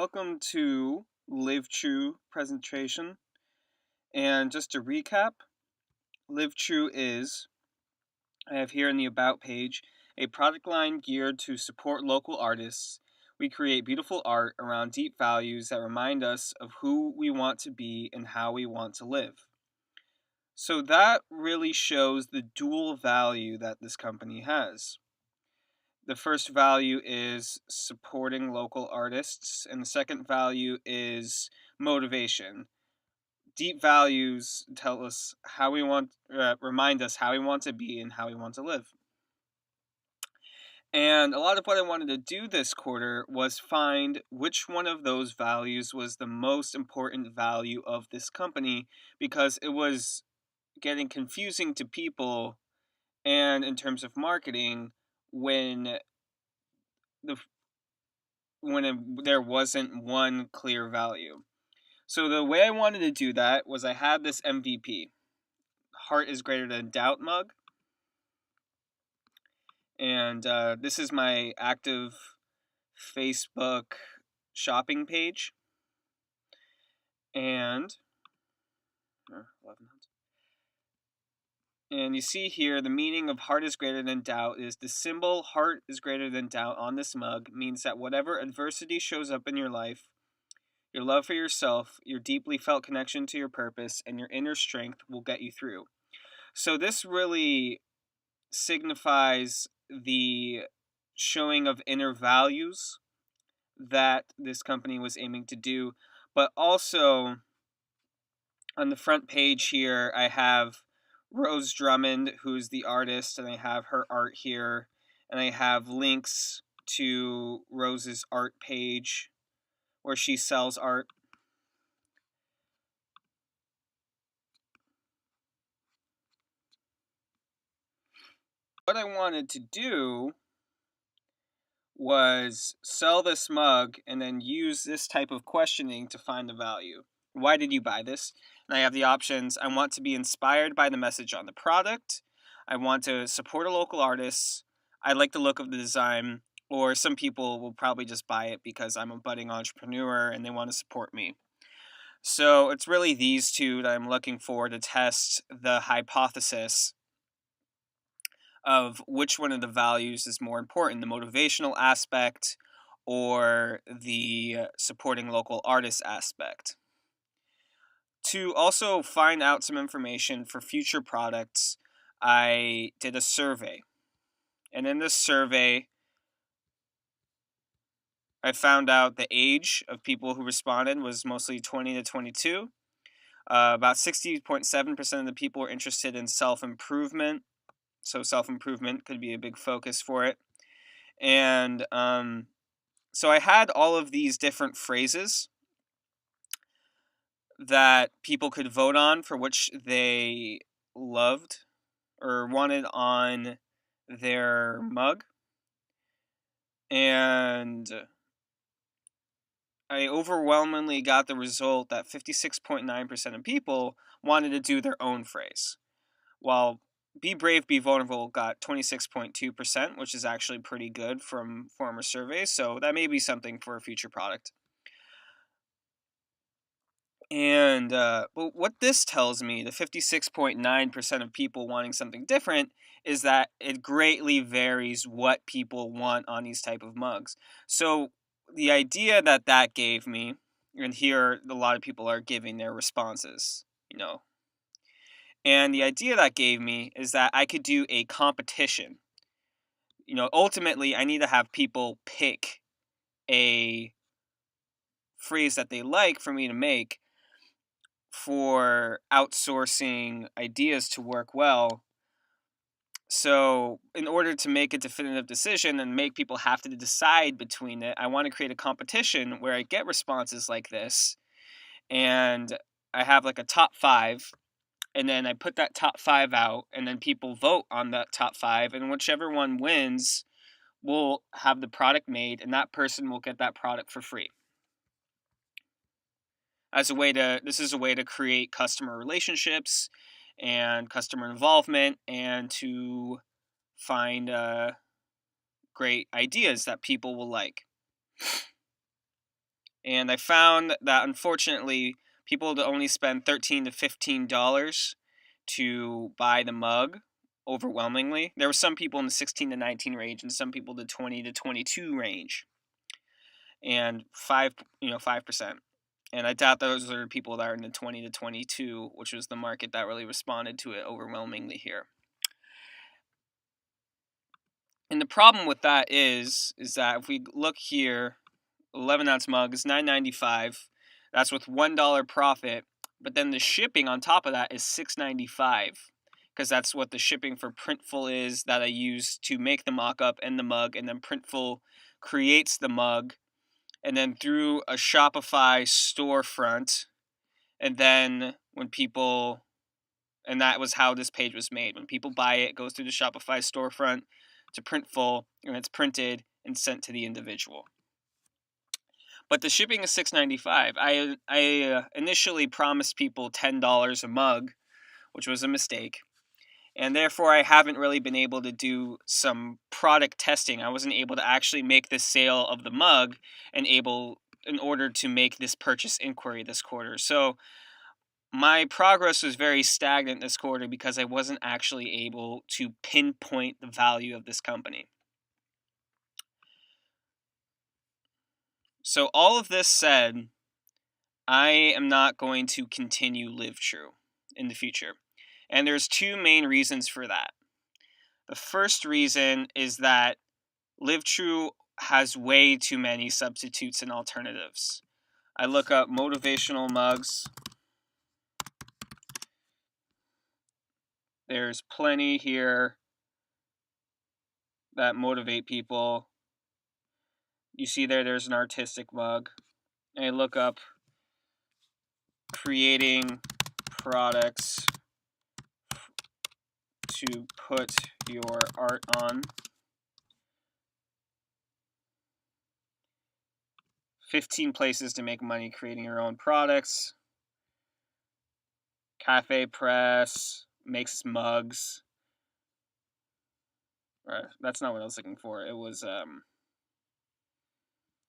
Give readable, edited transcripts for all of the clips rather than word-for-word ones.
welcome to Live True presentation. And just to recap, Live True is, I have here in the About page, a product line geared to support local artists. We create beautiful art around deep values that remind us of who we want to be and how we want to live. So that really shows the dual value that this company has. The first value is supporting local artists, and the second value is motivation. Deep values tell us how we want, remind us how we want to be and how we want to live. And a lot of what I wanted to do this quarter was find which one of those values was the most important value of this company, because it was getting confusing to people and in terms of marketing when the there wasn't one clear value. So the way I wanted to do that was I had this MVP, Heart is Greater Than Doubt mug. And this is my active Facebook shopping page. And, and you see here the meaning of heart is greater than doubt is the symbol heart is greater than doubt on this mug means that whatever adversity shows up in your life, your love for yourself, your deeply felt connection to your purpose, and your inner strength will get you through. So this really signifies the showing of inner values that this company was aiming to do. But also, on the front page here, I have Rose Drummond, who's the artist, and I have her art here. And I have links to Rose's art page where she sells art. What I wanted to do was sell this mug and then use this type of questioning to find the value. Why did you buy this? And I have the options. I want to be inspired by the message on the product. I want to support a local artist. I like the look of the design. Or some people will probably just buy it because I'm a budding entrepreneur and they want to support me. So it's really these two that I'm looking for to test the hypothesis of which one of the values is more important, the motivational aspect or the supporting local artists aspect. To also find out some information for future products, I did a survey. And in this survey, I found out the age of people who responded was mostly 20 to 22. About 60.7% of the people were interested in self-improvement. So self-improvement could be a big focus for it. And so I had all of these different phrases that people could vote on for which they loved or wanted on their mug. And I overwhelmingly got the result that 56.9% of people wanted to do their own phrase, while Be Brave, Be Vulnerable got 26.2%, which is actually pretty good from former surveys, so that may be something for a future product. And but what this tells me, the 56.9% of people wanting something different, is that it greatly varies what people want on these type of mugs. So the idea that that gave me, and here a lot of people are giving their responses, and the idea that gave me is that I could do a competition. Ultimately, I need to have people pick a phrase that they like for me to make for outsourcing ideas to work well. So in order to make a definitive decision and make people have to decide between it, I want to create a competition where I get responses like this, and I have like a top 5, and then I put that top 5 out, and then people vote on that top 5, and whichever one wins will have the product made, and that person will get that product for free. This is a way to create customer relationships and customer involvement and to find great ideas that people will like. And I found that unfortunately people would only spend $13 to $15 to buy the mug overwhelmingly. There were some people in the 16 to 19 range and some people the 20 to 22 range. And 5%. And I doubt those are people that are in the 20 to 22, which was the market that really responded to it overwhelmingly here. And the problem with that is that if we look here, 11-ounce mug is $9.95. That's with $1 profit, but then the shipping on top of that is $6.95 because that's what the shipping for Printful is that I use to make the mock-up and the mug, and then Printful creates the mug, and then through a Shopify storefront, and then when people, and that was how this page was made. When people buy it, it goes through the Shopify storefront to Printful, and it's printed and sent to the individual. But the shipping is $6.95. I initially promised people $10 a mug, which was a mistake. And therefore, I haven't really been able to do some product testing. I wasn't able to actually make the sale of the mug in order to make this purchase inquiry this quarter. So my progress was very stagnant this quarter because I wasn't actually able to pinpoint the value of this company. So all of this said, I am not going to continue Live True in the future. And there's two main reasons for that. The first reason is that Live True has way too many substitutes and alternatives. I look up motivational mugs. There's plenty here that motivate people. You see there's an artistic mug. I look up creating products to put your art on. 15 places to make money creating your own products. Cafe Press makes mugs. That's not what I was looking for. It was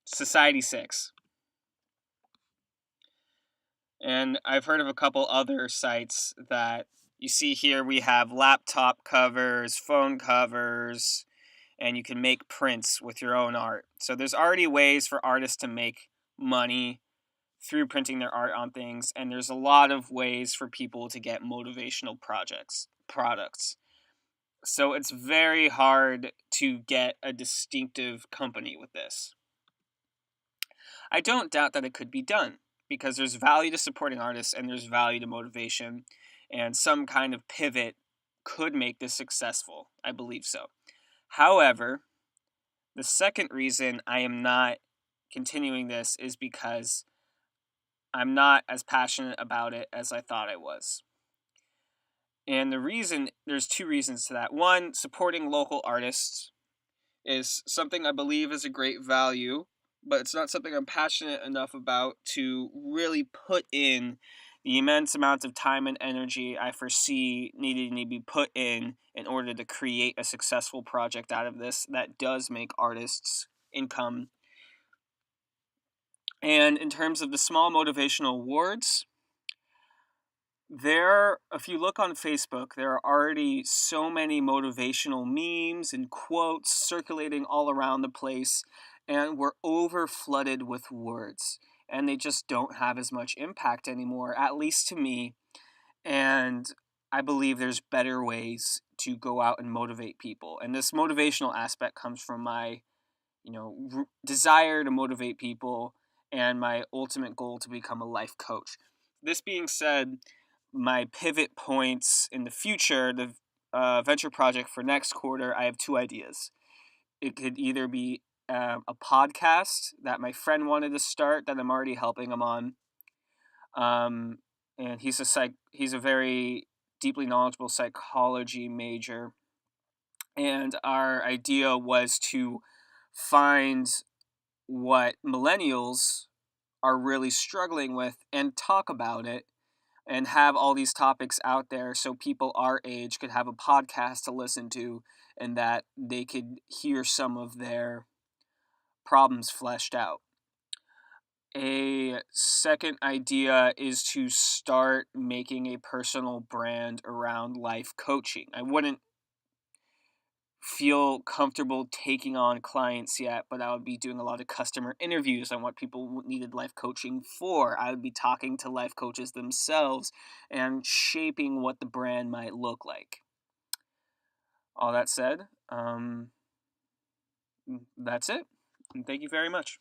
Society 6. And I've heard of a couple other sites that you see here. We have laptop covers, phone covers, and you can make prints with your own art. So there's already ways for artists to make money through printing their art on things, and there's a lot of ways for people to get motivational products. So it's very hard to get a distinctive company with this. I don't doubt that it could be done because there's value to supporting artists and there's value to motivation, and some kind of pivot could make this successful. I believe so. However, the second reason I am not continuing this is because I'm not as passionate about it as I thought I was. And there's two reasons to that. One, supporting local artists is something I believe is a great value, but it's not something I'm passionate enough about to really put in the immense amounts of time and energy I foresee needing to be put in order to create a successful project out of this that does make artists income. And in terms of the small motivational awards, if you look on Facebook, there are already so many motivational memes and quotes circulating all around the place, and we're over flooded with words, and they just don't have as much impact anymore, at least to me. And I believe there's better ways to go out and motivate people, and this motivational aspect comes from my desire to motivate people and my ultimate goal to become a life coach. This being said, my pivot points in the future, the venture project for next quarter, I have two ideas. It could either be a podcast that my friend wanted to start that I'm already helping him on, and he's a very deeply knowledgeable psychology major, and our idea was to find what millennials are really struggling with and talk about it and have all these topics out there so people our age could have a podcast to listen to and that they could hear some of their problems fleshed out. A second idea is to start making a personal brand around life coaching. I wouldn't feel comfortable taking on clients yet, but I would be doing a lot of customer interviews on what people needed life coaching for. I would be talking to life coaches themselves and shaping what the brand might look like. All that said, that's it. And thank you very much.